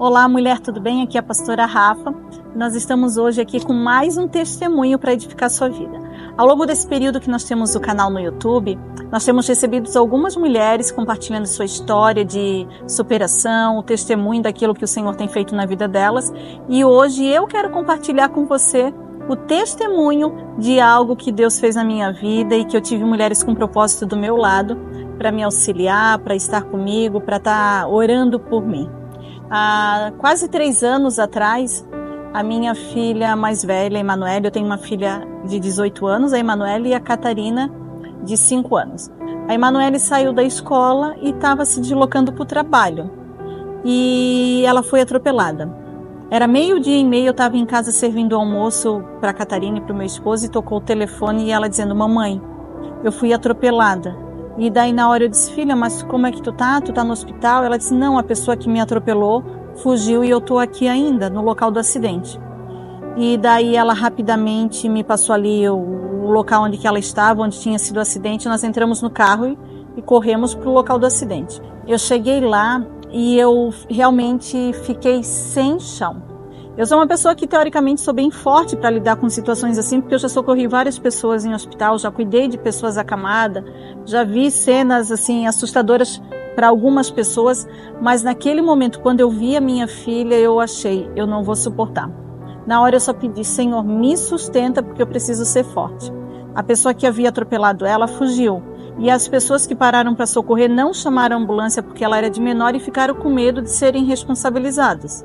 Olá, mulher, tudo bem? Aqui é a pastora Rafa. Nós estamos hoje aqui com mais um testemunho para edificar a sua vida. Ao longo desse período que nós temos o canal no YouTube, nós temos recebido algumas mulheres compartilhando sua história de superação, o testemunho daquilo que o Senhor tem feito na vida delas. E hoje eu quero compartilhar com você o testemunho de algo que Deus fez na minha vida e que eu tive mulheres com propósito do meu lado para me auxiliar, para estar comigo, para estar orando por mim. Há quase 3 anos atrás, a minha filha mais velha, a Emanuele, eu tenho uma filha de 18 anos, a Emanuele, e a Catarina, de 5 anos. A Emanuele saiu da escola e estava se deslocando para o trabalho. E ela foi atropelada. Era 12:30, eu estava em casa servindo almoço para a Catarina e para o meu esposo e tocou o telefone e ela dizendo: mamãe, eu fui atropelada. E daí na hora eu disse: filha, mas como é que tu tá? Tu tá no hospital? Ela disse: não, a pessoa que me atropelou fugiu e eu tô aqui ainda, no local do acidente. E daí ela rapidamente me passou ali o local onde que ela estava, onde tinha sido o acidente. Nós entramos no carro e corremos para o local do acidente. Eu cheguei lá e eu realmente fiquei sem chão. Eu sou uma pessoa que teoricamente sou bem forte para lidar com situações assim, porque eu já socorri várias pessoas em hospital, já cuidei de pessoas acamadas, já vi cenas assim assustadoras para algumas pessoas, mas naquele momento, quando eu vi a minha filha, eu achei, eu não vou suportar. Na hora eu só pedi: Senhor, me sustenta, porque eu preciso ser forte. A pessoa que havia atropelado ela fugiu, e as pessoas que pararam para socorrer não chamaram a ambulância porque ela era de menor e ficaram com medo de serem responsabilizadas.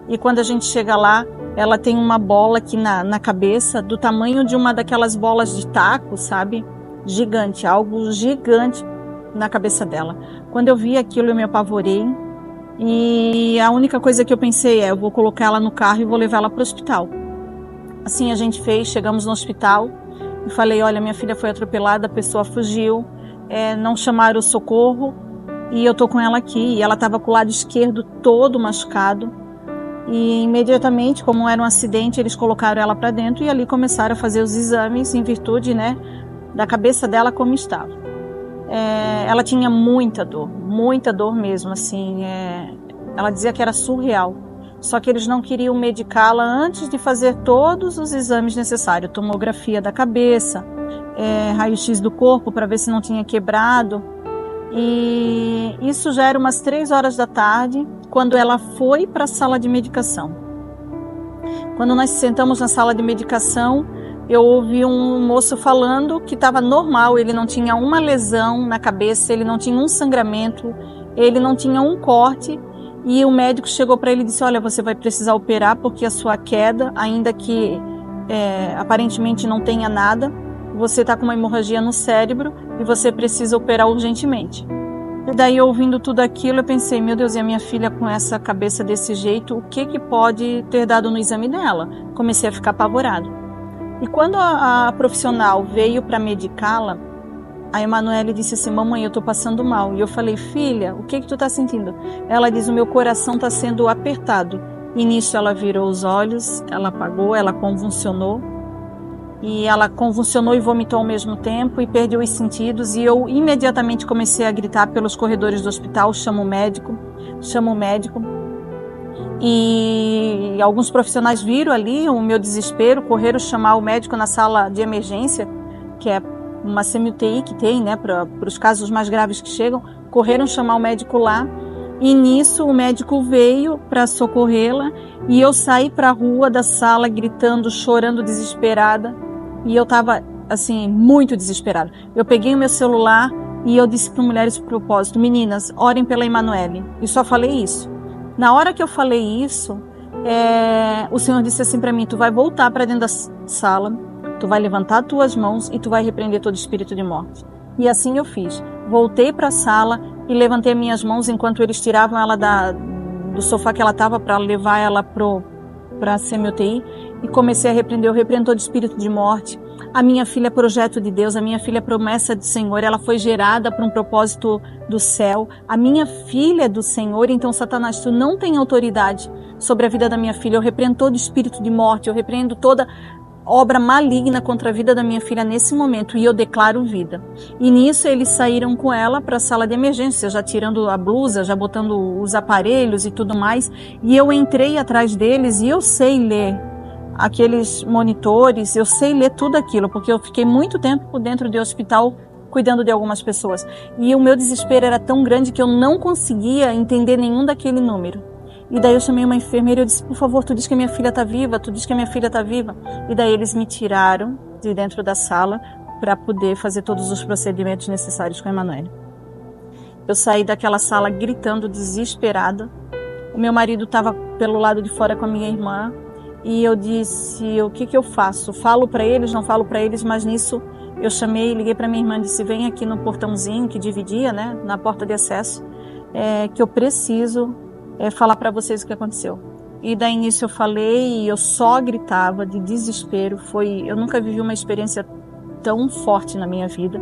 E quando a gente chega lá, ela tem uma bola aqui na cabeça, do tamanho de uma daquelas bolas de taco, sabe? Gigante, algo gigante na cabeça dela. Quando eu vi aquilo, eu me apavorei. E a única coisa que eu pensei é: eu vou colocar ela no carro e vou levar ela para o hospital. Assim a gente fez, chegamos no hospital e falei: olha, minha filha foi atropelada, a pessoa fugiu, não chamaram o socorro e eu tô com ela aqui. E ela estava com o lado esquerdo todo machucado. E imediatamente, como era um acidente, eles colocaram ela para dentro e ali começaram a fazer os exames em virtude, da cabeça dela como estava. Ela tinha muita dor mesmo, assim. Ela dizia que era surreal. Só que eles não queriam medicá-la antes de fazer todos os exames necessários, tomografia da cabeça, raio-x do corpo para ver se não tinha quebrado. E isso já era umas 3 horas da tarde, quando ela foi para a sala de medicação. Quando nós sentamos na sala de medicação, eu ouvi um moço falando que estava normal, ele não tinha uma lesão na cabeça, ele não tinha um sangramento, ele não tinha um corte, e o médico chegou para ele e disse: olha, você vai precisar operar porque a sua queda, ainda que aparentemente não tenha nada, você está com uma hemorragia no cérebro e você precisa operar urgentemente. E daí, ouvindo tudo aquilo, eu pensei: meu Deus, e a minha filha com essa cabeça desse jeito, o que pode ter dado no exame dela? Comecei a ficar apavorado. E quando a profissional veio para medicá-la, a Emanuele disse assim: mamãe, eu estou passando mal. E eu falei: filha, o que tu está sentindo? Ela diz: o meu coração está sendo apertado. E nisso ela virou os olhos, ela apagou, ela convulsionou. E ela convulsionou e vomitou ao mesmo tempo e perdeu os sentidos. E eu imediatamente comecei a gritar pelos corredores do hospital: chama o médico, chama o médico. E alguns profissionais viram ali o meu desespero, correram chamar o médico na sala de emergência, que é uma semi-UTI que tem, para os casos mais graves que chegam. Correram chamar o médico lá. E nisso o médico veio para socorrê-la e eu saí para a rua da sala gritando, chorando, desesperada. E eu estava, assim, muito desesperada. Eu peguei o meu celular e eu disse para mulheres de propósito: meninas, orem pela Emanuele. E só falei isso. Na hora que eu falei isso, o Senhor disse assim para mim: tu vai voltar para dentro da sala, tu vai levantar tuas mãos e tu vai repreender todo espírito de morte. E assim eu fiz. Voltei para a sala e levantei minhas mãos enquanto eles tiravam ela do sofá que ela estava para levar ela para a semi-UTI, e comecei a repreender. Eu repreendo todo espírito de morte. A minha filha é projeto de Deus, a minha filha é promessa do Senhor, ela foi gerada para um propósito do céu. A minha filha é do Senhor, então Satanás, tu não tem autoridade sobre a vida da minha filha. Eu repreendo todo espírito de morte, eu repreendo toda obra maligna contra a vida da minha filha nesse momento, e eu declaro vida. E nisso eles saíram com ela para a sala de emergência, já tirando a blusa, já botando os aparelhos e tudo mais, e eu entrei atrás deles e eu sei ler aqueles monitores, eu sei ler tudo aquilo, porque eu fiquei muito tempo dentro do hospital cuidando de algumas pessoas, e o meu desespero era tão grande que eu não conseguia entender nenhum daquele número. E daí eu chamei uma enfermeira e eu disse, por favor, tu diz que a minha filha está viva, tu diz que a minha filha está viva. E daí eles me tiraram de dentro da sala para poder fazer todos os procedimentos necessários com a Emanuele. Eu saí daquela sala gritando, desesperada. O meu marido estava pelo lado de fora com a minha irmã. E eu disse, o que eu faço? Falo para eles, não falo para eles, mas nisso eu chamei, liguei para minha irmã e disse, vem aqui no portãozinho que dividia, né, na porta de acesso, que eu preciso falar para vocês o que aconteceu. E daí nisso eu falei e eu só gritava de desespero. Eu nunca vivi uma experiência tão forte na minha vida.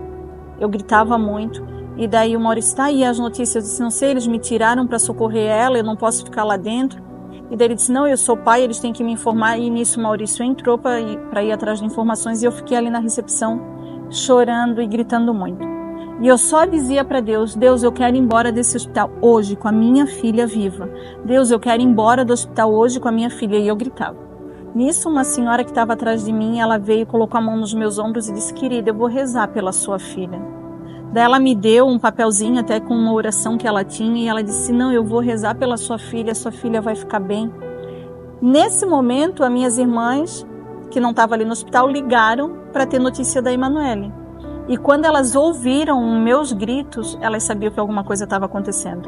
Eu gritava muito. E daí o Maurício, tá aí as notícias. Eu disse, não sei, eles me tiraram para socorrer ela, eu não posso ficar lá dentro. E daí ele disse, não, eu sou pai, eles têm que me informar. E nisso o Maurício entrou para ir atrás de informações e eu fiquei ali na recepção chorando e gritando muito. E eu só dizia para Deus, Deus, eu quero ir embora desse hospital hoje com a minha filha viva. Deus, eu quero ir embora do hospital hoje com a minha filha. E eu gritava. Nisso, uma senhora que estava atrás de mim, ela veio, colocou a mão nos meus ombros e disse, querida, eu vou rezar pela sua filha. Daí ela me deu um papelzinho até com uma oração que ela tinha e ela disse, não, eu vou rezar pela sua filha vai ficar bem. Nesse momento, as minhas irmãs, que não estavam ali no hospital, ligaram para ter notícia da Emanuele. E quando elas ouviram meus gritos, elas sabiam que alguma coisa estava acontecendo.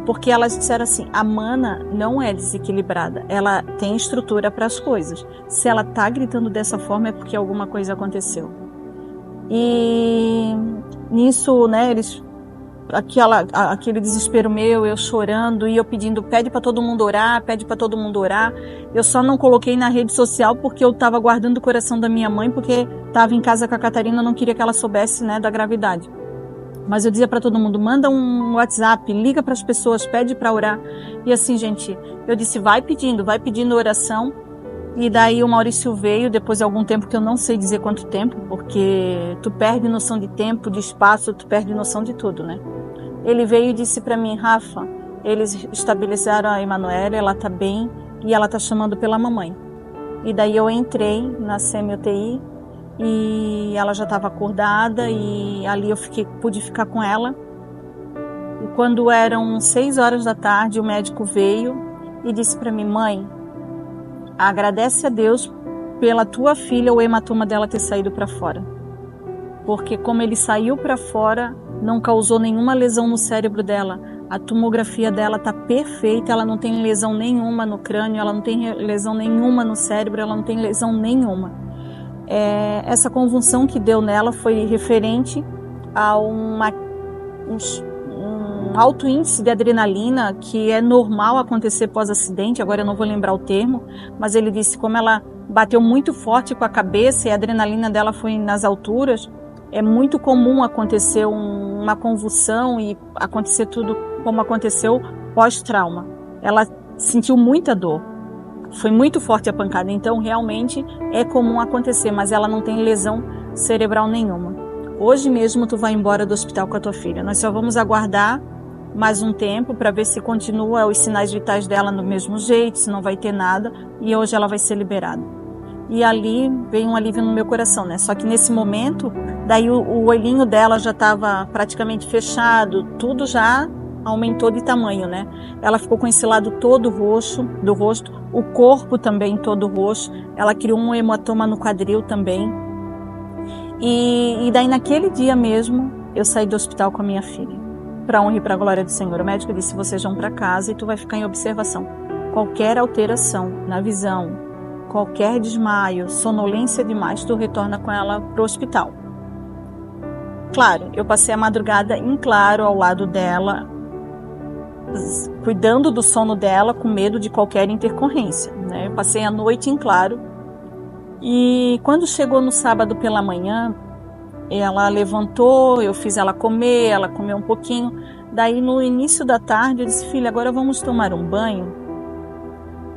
Porque elas disseram assim, a Mana não é desequilibrada, ela tem estrutura para as coisas. Se ela está gritando dessa forma é porque alguma coisa aconteceu. E nisso, né, aquele desespero meu, eu chorando e eu pedindo, pede para todo mundo orar, pede para todo mundo orar. Eu só não coloquei na rede social porque eu estava guardando o coração da minha mãe, porque estava em casa com a Catarina, eu não queria que ela soubesse, né, da gravidade. Mas eu dizia para todo mundo, manda um WhatsApp, liga para as pessoas, pede para orar. E assim, gente, eu disse, vai pedindo oração. E daí o Maurício veio, depois de algum tempo, que eu não sei dizer quanto tempo, porque tu perde noção de tempo, de espaço, tu perde noção de tudo, né? Ele veio e disse para mim, Rafa, eles estabilizaram a Emanuele, ela tá bem e ela tá chamando pela mamãe. E daí eu entrei na semi-UTI e ela já estava acordada e ali eu pude ficar com ela. E quando eram 6 horas da tarde, o médico veio e disse para mim, mãe, agradece a Deus pela tua filha o hematoma dela ter saído para fora. Porque como ele saiu para fora, não causou nenhuma lesão no cérebro dela. A tomografia dela está perfeita, ela não tem lesão nenhuma no crânio, ela não tem lesão nenhuma no cérebro, ela não tem lesão nenhuma. Essa convulsão que deu nela foi referente a um alto índice de adrenalina que é normal acontecer pós-acidente, agora eu não vou lembrar o termo, mas ele disse como ela bateu muito forte com a cabeça e a adrenalina dela foi nas alturas, é muito comum acontecer uma convulsão e acontecer tudo como aconteceu pós-trauma. Ela sentiu muita dor, foi muito forte a pancada, então realmente é comum acontecer, mas ela não tem lesão cerebral nenhuma. Hoje mesmo tu vai embora do hospital com a tua filha, nós só vamos aguardar mais um tempo para ver se continua os sinais vitais dela do mesmo jeito, se não vai ter nada, e hoje ela vai ser liberada. E ali veio um alívio no meu coração, né? Só que nesse momento, daí o olhinho dela já estava praticamente fechado, tudo já aumentou de tamanho, né? Ela ficou com esse lado todo roxo do rosto, o corpo também todo roxo, ela criou um hematoma no quadril também. E daí naquele dia mesmo, eu saí do hospital com a minha filha, para a honra e para a glória do Senhor. O médico disse, vocês vão para casa e tu vai ficar em observação. Qualquer alteração na visão, qualquer desmaio, sonolência demais, tu retorna com ela para o hospital. Claro, eu passei a madrugada em claro ao lado dela, cuidando do sono dela, com medo de qualquer intercorrência, né? Eu passei a noite em claro. E quando chegou no sábado pela manhã, ela levantou, eu fiz ela comeu um pouquinho. Daí no início da tarde eu disse, filha, agora vamos tomar um banho.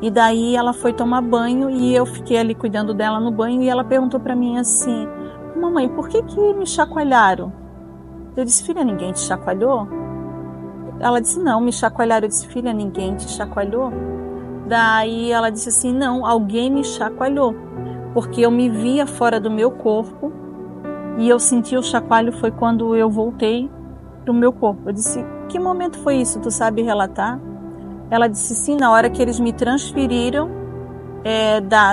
E daí ela foi tomar banho e eu fiquei ali cuidando dela no banho e ela perguntou para mim assim: mamãe, por que me chacoalharam? Eu disse: filha, ninguém te chacoalhou? Ela disse: não, me chacoalharam. Eu disse: filha, ninguém te chacoalhou? Daí ela disse assim: não, alguém me chacoalhou, porque eu me via fora do meu corpo e eu senti o chacoalho foi quando eu voltei pro meu corpo. Eu disse: que momento foi isso? Tu sabe relatar? Ela disse: sim, na hora que eles me transferiram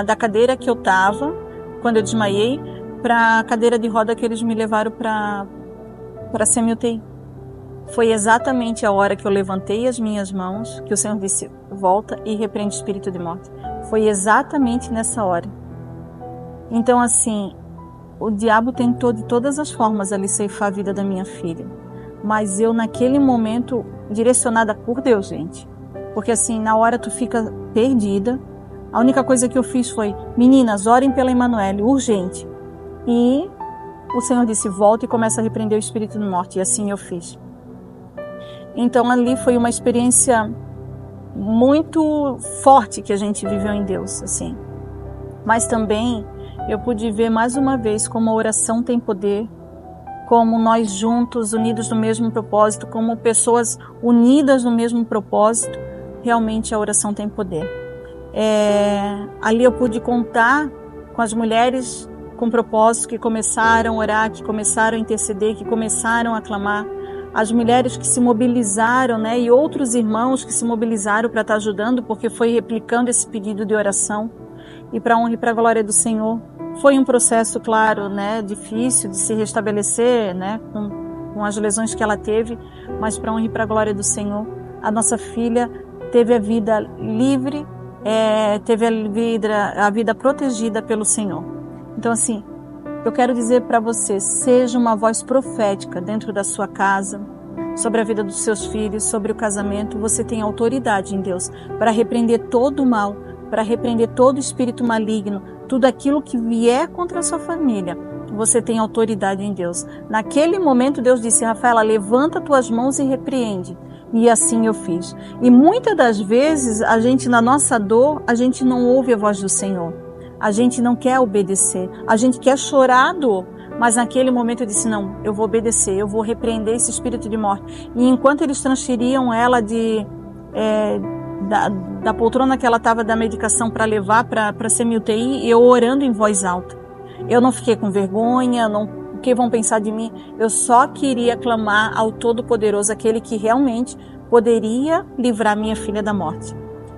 da cadeira que eu estava, quando eu desmaiei, para a cadeira de roda que eles me levaram para semi-UTI. Foi exatamente a hora que eu levantei as minhas mãos, que o Senhor disse: volta e repreende o espírito de morte. Foi exatamente nessa hora. Então, assim, o diabo tentou de todas as formas ali ceifar a vida da minha filha. Mas eu, naquele momento, direcionada por Deus, gente. Porque assim, na hora tu fica perdida. A única coisa que eu fiz foi: meninas, orem pela Emanuele, urgente. E o Senhor disse: volta e começa a repreender o espírito de morte. E assim eu fiz. Então ali foi uma experiência muito forte que a gente viveu em Deus, assim. Mas também eu pude ver mais uma vez como a oração tem poder, como nós juntos, unidos no mesmo propósito, como pessoas unidas no mesmo propósito, realmente a oração tem poder. Ali eu pude contar com as mulheres com propósito que começaram a orar, que começaram a interceder, que começaram a clamar, as mulheres que se mobilizaram, né, e outros irmãos que se mobilizaram para estar ajudando, porque foi replicando esse pedido de oração, e para a honra e para a glória do Senhor. Foi um processo, claro, né, difícil de se restabelecer, né, com as lesões que ela teve, mas para a honra e para a glória do Senhor, a nossa filha teve a vida livre, teve a vida protegida pelo Senhor. Então, assim, eu quero dizer para você: seja uma voz profética dentro da sua casa, sobre a vida dos seus filhos, sobre o casamento. Você tem autoridade em Deus para repreender todo o mal, para repreender todo espírito maligno, tudo aquilo que vier contra a sua família. Você tem autoridade em Deus. Naquele momento Deus disse: Rafaela, levanta tuas mãos e repreende. E assim eu fiz. E muitas das vezes, a gente, na nossa dor, a gente não ouve a voz do Senhor. A gente não quer obedecer. A gente quer chorar a dor. Mas naquele momento eu disse: não, eu vou obedecer, eu vou repreender esse espírito de morte. E enquanto eles transferiam ela da poltrona que ela estava da medicação para levar para semi-UTI, eu orando em voz alta. Eu não fiquei com vergonha, o que vão pensar de mim? Eu só queria clamar ao Todo-Poderoso, aquele que realmente poderia livrar minha filha da morte.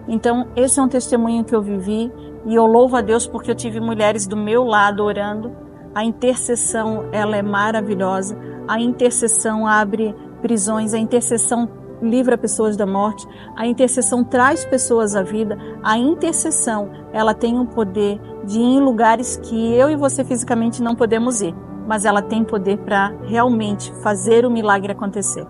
Então, esse é um testemunho que eu vivi e eu louvo a Deus porque eu tive mulheres do meu lado orando. A intercessão, ela é maravilhosa. A intercessão abre prisões, a intercessão livra pessoas da morte, a intercessão traz pessoas à vida. A intercessão, ela tem o poder de ir em lugares que eu e você fisicamente não podemos ir, mas ela tem poder para realmente fazer o milagre acontecer.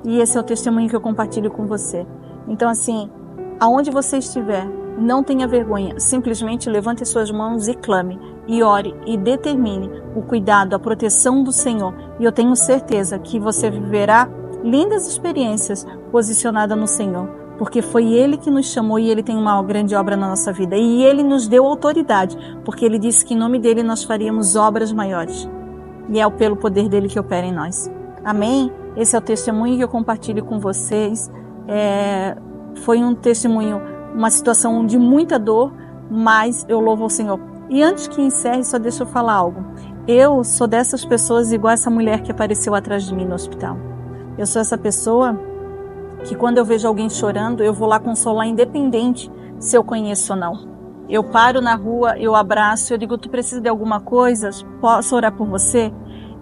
E esse é o testemunho que eu compartilho com você. Então, assim, aonde você estiver, não tenha vergonha, simplesmente levante suas mãos e clame, e ore, e determine o cuidado, a proteção do Senhor. E eu tenho certeza que você viverá lindas experiências posicionada no Senhor, porque foi Ele que nos chamou e Ele tem uma grande obra na nossa vida. E Ele nos deu autoridade, porque Ele disse que em nome dEle nós faríamos obras maiores. E é pelo poder dEle que opera em nós. Amém? Esse é o testemunho que eu compartilho com vocês. Foi um testemunho, uma situação de muita dor, mas eu louvo ao Senhor. E antes que encerre, só deixa eu falar algo. Eu sou dessas pessoas igual essa mulher que apareceu atrás de mim no hospital. Eu sou essa pessoa que quando eu vejo alguém chorando, eu vou lá consolar, independente se eu conheço ou não. Eu paro na rua, eu abraço, eu digo: tu precisa de alguma coisa? Posso orar por você?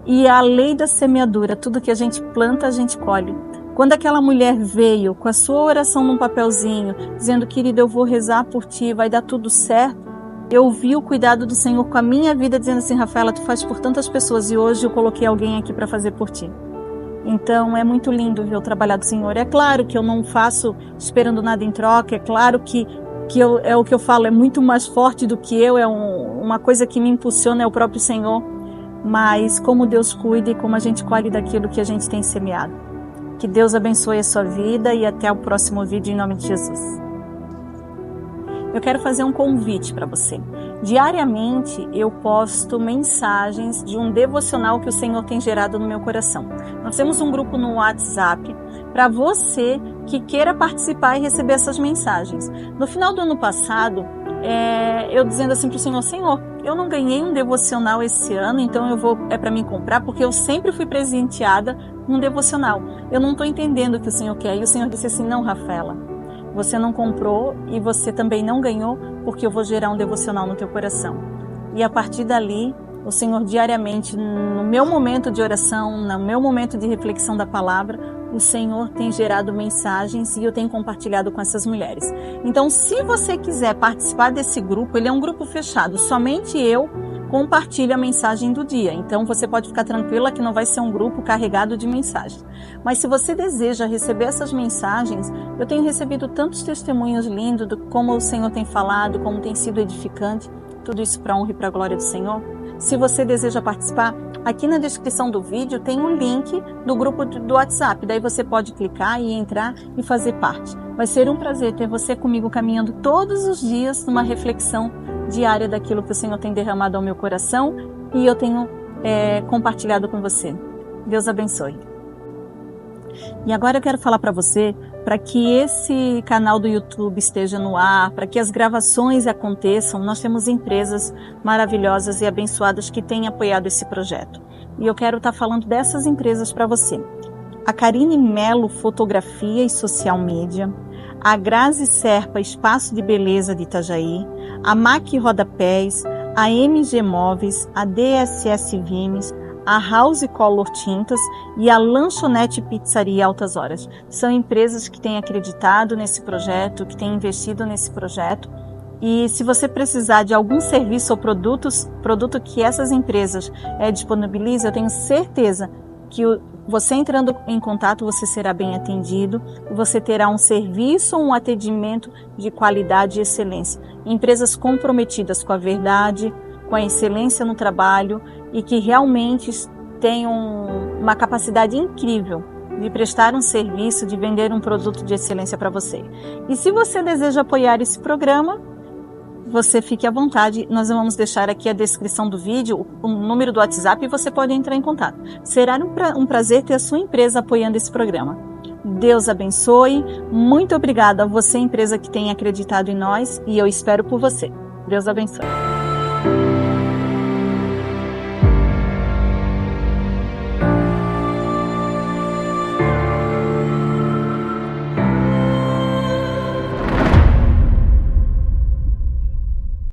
E a lei da semeadura, tudo que a gente planta, a gente colhe. Quando aquela mulher veio com a sua oração num papelzinho, dizendo: querida, eu vou rezar por ti, vai dar tudo certo, eu vi o cuidado do Senhor com a minha vida, dizendo assim: Rafaela, tu faz por tantas pessoas e hoje eu coloquei alguém aqui para fazer por ti. Então é muito lindo ver o trabalho do Senhor. É claro que eu não faço esperando nada em troca, é claro que é o que eu falo, é muito mais forte do que eu, uma coisa que me impulsiona, é o próprio Senhor. Mas como Deus cuida e como a gente colhe daquilo que a gente tem semeado. Que Deus abençoe a sua vida e até o próximo vídeo em nome de Jesus. eu quero fazer um convite para você. Diariamente eu posto mensagens de um devocional que o Senhor tem gerado no meu coração. Nós temos um grupo no WhatsApp para você que queira participar e receber essas mensagens. No final do ano passado, eu dizendo assim para o Senhor: Senhor, eu não ganhei um devocional esse ano, então é para mim comprar, porque eu sempre fui presenteada num devocional. Eu não estou entendendo o que o Senhor quer. E o Senhor disse assim: não, Rafaela, você não comprou e você também não ganhou, porque eu vou gerar um devocional no teu coração. E a partir dali, o Senhor diariamente, no meu momento de oração, no meu momento de reflexão da palavra, o Senhor tem gerado mensagens e eu tenho compartilhado com essas mulheres. Então, se você quiser participar desse grupo, ele é um grupo fechado, somente eu compartilho a mensagem do dia. Então, você pode ficar tranquila que não vai ser um grupo carregado de mensagens. Mas se você deseja receber essas mensagens, eu tenho recebido tantos testemunhos lindos de como o Senhor tem falado, como tem sido edificante, tudo isso para a honra e para a glória do Senhor. Se você deseja participar, aqui na descrição do vídeo tem um link do grupo do WhatsApp. Daí você pode clicar e entrar e fazer parte. Vai ser um prazer ter você comigo caminhando todos os dias numa reflexão diária daquilo que o Senhor tem derramado ao meu coração e eu tenho compartilhado com você. Deus abençoe. E agora eu quero falar para você, para que esse canal do YouTube esteja no ar, para que as gravações aconteçam, nós temos empresas maravilhosas e abençoadas que têm apoiado esse projeto. E eu quero estar falando dessas empresas para você. A Karine Melo Fotografia e Social Media, a Grazi Serpa Espaço de Beleza de Itajaí, a MAC Rodapés, a MG Móveis, a DSS Vimes, a House Color Tintas e a Lanchonete Pizzaria Altas Horas. São empresas que têm acreditado nesse projeto, que têm investido nesse projeto. E se você precisar de algum serviço ou produto que essas empresas disponibilizam, eu tenho certeza que você entrando em contato, você será bem atendido, você terá um serviço ou um atendimento de qualidade e excelência. Empresas comprometidas com a verdade, com a excelência no trabalho e que realmente tenham uma capacidade incrível de prestar um serviço, de vender um produto de excelência para você. E se você deseja apoiar esse programa, você fique à vontade, nós vamos deixar aqui a descrição do vídeo, o número do WhatsApp e você pode entrar em contato. Será um prazer ter a sua empresa apoiando esse programa. Deus abençoe, muito obrigada a você, empresa que tem acreditado em nós, e eu espero por você. Deus abençoe.